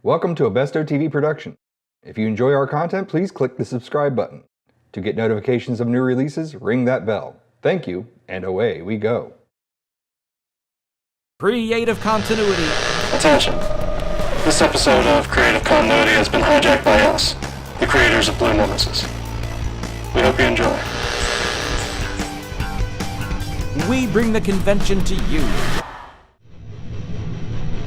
Welcome to a Bestow TV production. If you enjoy our content, please click the subscribe button. To get notifications of new releases, ring that bell. Thank you, and away we go. Creative continuity. Attention. This episode of Creative Continuity has been hijacked by us, the creators of Blue Nemesis. We hope you enjoy. We bring the convention to you.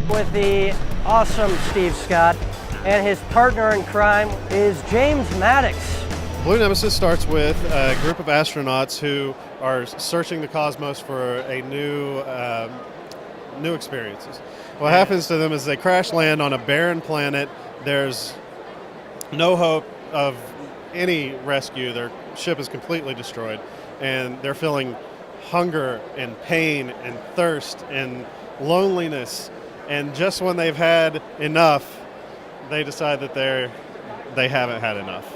With the awesome Steve Scott, and his partner in crime is James Maddox. Blue Nemesis starts with a group of astronauts who are searching the cosmos for a new experiences. What happens to them is they crash land on a barren planet. There's no hope of any rescue. Their ship is completely destroyed, and they're feeling hunger and pain and thirst and loneliness. And just when they've had enough, they decide that they haven't had enough.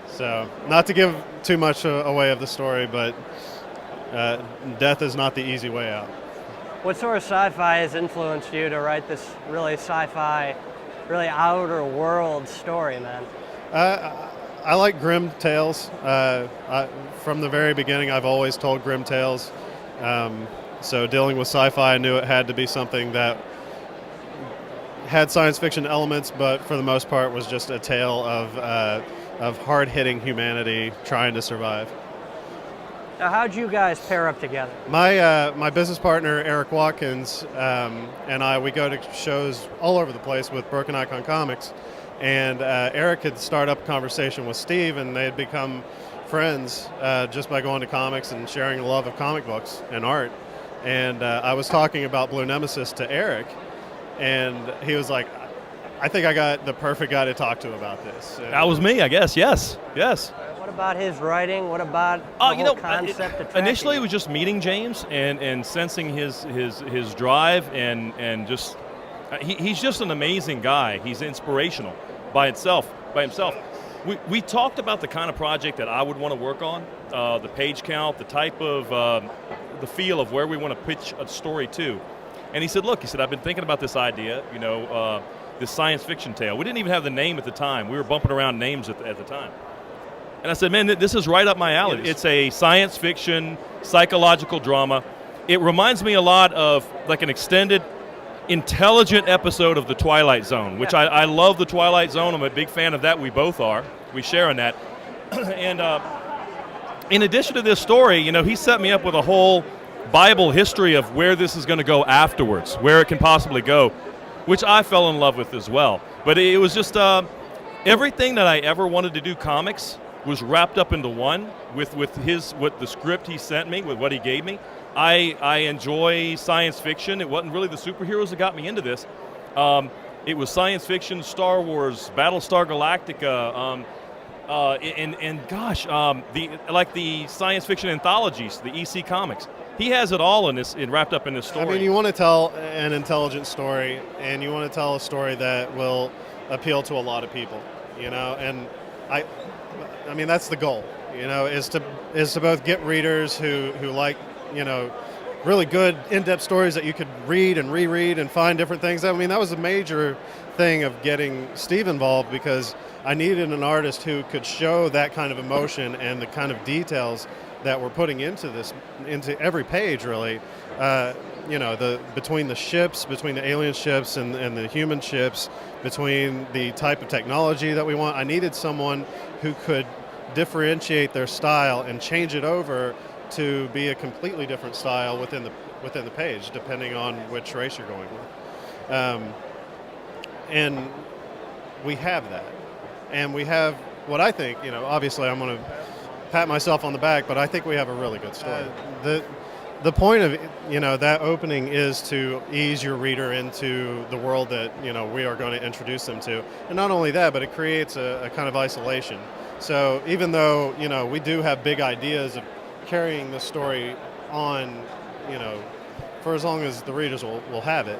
So, not to give too much away of the story, but death is not the easy way out. What sort of sci-fi has influenced you to write this really sci-fi, really outer world story, man? I like grim tales. From the very beginning, I've always told grim tales. So dealing with sci-fi, I knew it had to be something that had science fiction elements, but for the most part was just a tale of hard-hitting humanity trying to survive. Now, how'd you guys pair up together? My business partner, Eric Watkins, and we go to shows all over the place with Broken Icon Comics, and Eric had started up a conversation with Steve, and they had become friends just by going to comics and sharing a love of comic books and art. And I was talking about Blue Nemesis to Eric, and he was like, I think I got the perfect guy to talk to about this. That was me, I guess. Yes. What about his writing? What about the whole concept? Initially, it was just meeting James and sensing his drive and just he's just an amazing guy. He's inspirational by himself. We talked about the kind of project that I would want to work on, the page count, the type of the feel of where we want to pitch a story to. And he said, look, I've been thinking about this idea, this science fiction tale. We didn't even have the name at the time. We were bumping around names at the time. And I said, man, this is right up my alley. It's a science fiction, psychological drama. It reminds me a lot of like an extended, intelligent episode of The Twilight Zone, which I love The Twilight Zone. I'm a big fan of that. We both are. We share in that. And in addition to this story, he set me up with a whole Bible history of where this is going to go afterwards, where it can possibly go, which I fell in love with as well. But it was just everything that I ever wanted to do comics was wrapped up into one with the script he sent me, with what he gave me. I enjoy science fiction. It wasn't really the superheroes that got me into this. It was science fiction, Star Wars, Battlestar Galactica, the science fiction anthologies, the EC comics. He has it all wrapped up in this story. I mean, you want to tell an intelligent story, and you want to tell a story that will appeal to a lot of people, and I mean, that's the goal, is to both get readers who like, really good in-depth stories that you could read and reread and find different things. I mean, that was a major thing of getting Steve involved, because I needed an artist who could show that kind of emotion and the kind of details that we're putting into every page, really. Between the ships, between the alien ships and the human ships, between the type of technology that we want. I needed someone who could differentiate their style and change it over to be a completely different style within the page, depending on which race you're going with. And we have that. And we have what I think, obviously I'm going to pat myself on the back, but I think we have a really good story. The point of that opening is to ease your reader into the world that we are going to introduce them to, and not only that, but it creates a kind of isolation. So even though we do have big ideas of carrying the story on, for as long as the readers will have it,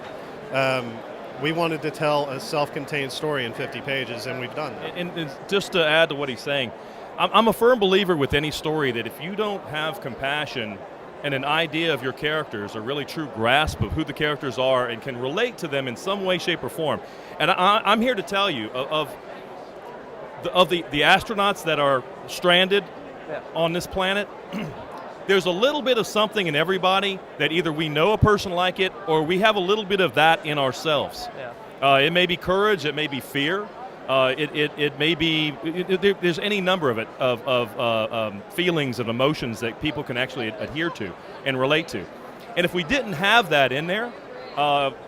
we wanted to tell a self-contained story in 50 pages, and we've done that. And just to add to what he's saying, I'm a firm believer with any story that if you don't have compassion and an idea of your characters, a really true grasp of who the characters are, and can relate to them in some way, shape, or form. And I'm here to tell you of the astronauts that are stranded on this planet. There's a little bit of something in everybody that either we know a person like it, or we have a little bit of that in ourselves. It may be courage, it may be fear, it may be, there's any number of it, of feelings and emotions that people can actually adhere to and relate to. And if we didn't have that in there,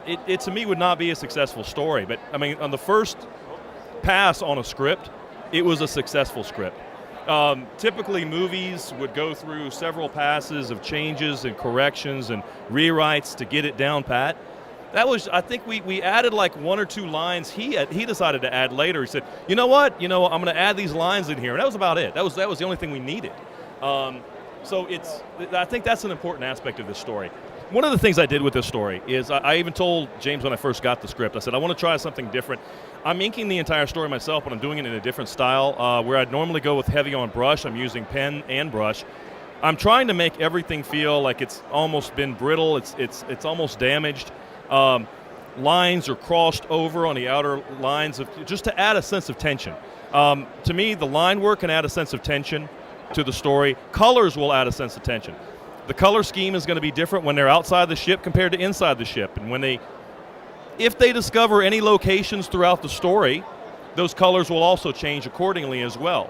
it to me would not be a successful story. But I mean, on the first pass on a script, it was a successful script. Typically movies would go through several passes of changes and corrections and rewrites to get it down pat. That was, I think we added like 1 or 2 lines he decided to add later. He said, you know what, I'm going to add these lines in here. And that was about it. That was the only thing we needed. So I think that's an important aspect of this story. One of the things I did with this story is I even told James when I first got the script, I said, I want to try something different. I'm inking the entire story myself, but I'm doing it in a different style. Where I'd normally go with heavy on brush, I'm using pen and brush. I'm trying to make everything feel like it's almost been brittle, it's almost damaged. Lines are crossed over on the outer lines, just to add a sense of tension. To me, the line work can add a sense of tension to the story. Colors will add a sense of tension. The color scheme is going to be different when they're outside the ship compared to inside the ship. And if they discover any locations throughout the story, those colors will also change accordingly as well.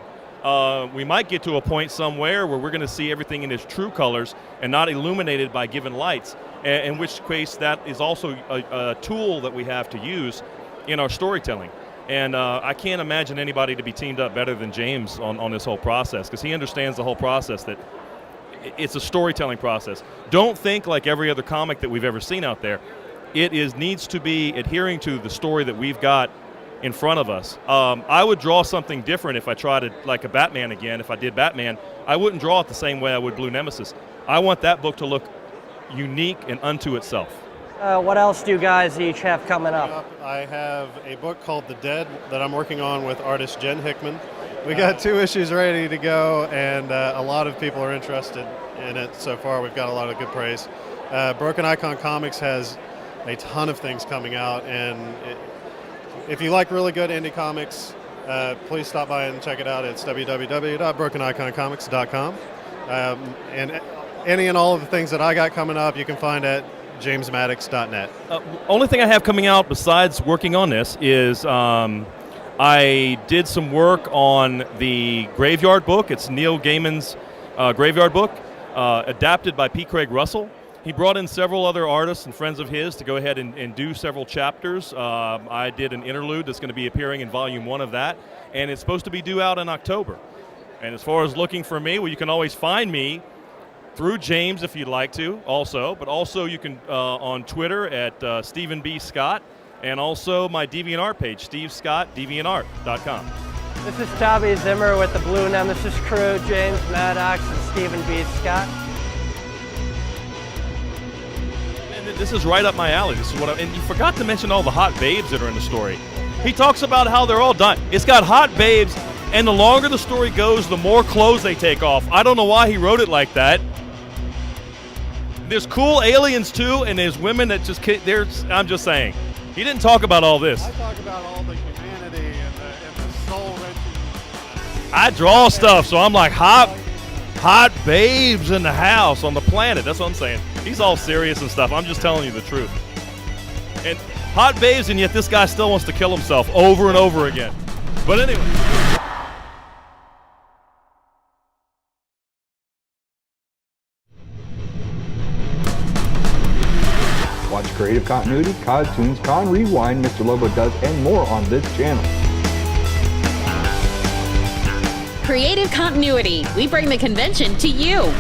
We might get to a point somewhere where we're going to see everything in its true colors and not illuminated by given lights, in which case that is also a tool that we have to use in our storytelling. And I can't imagine anybody to be teamed up better than James on this whole process, because he understands the whole process, that it's a storytelling process. Don't think like every other comic that we've ever seen out there. It needs to be adhering to the story that we've got in front of us. I would draw something different if I tried it like a Batman again. If I did Batman, I wouldn't draw it the same way I would Blue Nemesis. I want that book to look unique and unto itself. What else do you guys each have coming up? I have a book called The Dead that I'm working on with artist Jen Hickman. We got 2 issues ready to go, and a lot of people are interested in it so far. We've got a lot of good praise. Broken Icon Comics has a ton of things coming out, and if you like really good indie comics, please stop by and check it out. It's www.brokeniconcomics.com. And any and all of the things that I got coming up, you can find at jamesmaddox.net. Only thing I have coming out besides working on this is I did some work on the Graveyard book. It's Neil Gaiman's Graveyard book, adapted by P. Craig Russell. He brought in several other artists and friends of his to go ahead and do several chapters. I did an interlude that's going to be appearing in volume 1 of that, and it's supposed to be due out in October. And as far as looking for me, well, you can always find me through James if you'd like to also, but also you can on Twitter at Stephen B. Scott, and also my DeviantArt page, stevescottdeviantart.com. This is Tommy Zimmer with the Blue Nemesis crew, James Maddox and Stephen B. Scott. And this is right up my alley. This is and you forgot to mention all the hot babes that are in the story. He talks about how they're all done. It's got hot babes, and the longer the story goes, the more clothes they take off. I don't know why he wrote it like that. There's cool aliens too, and there's women that I'm just saying. He didn't talk about all this. I talk about all the humanity and the soul-wrenching. I draw stuff, so I'm like hot babes in the house on the planet. That's what I'm saying. He's all serious and stuff. I'm just telling you the truth. And hot babes, and yet this guy still wants to kill himself over and over again. But anyway. Watch Creative Continuity, Cartoons, Con Rewind, Mr. Lobo Does, and more on this channel. Creative Continuity. We bring the convention to you.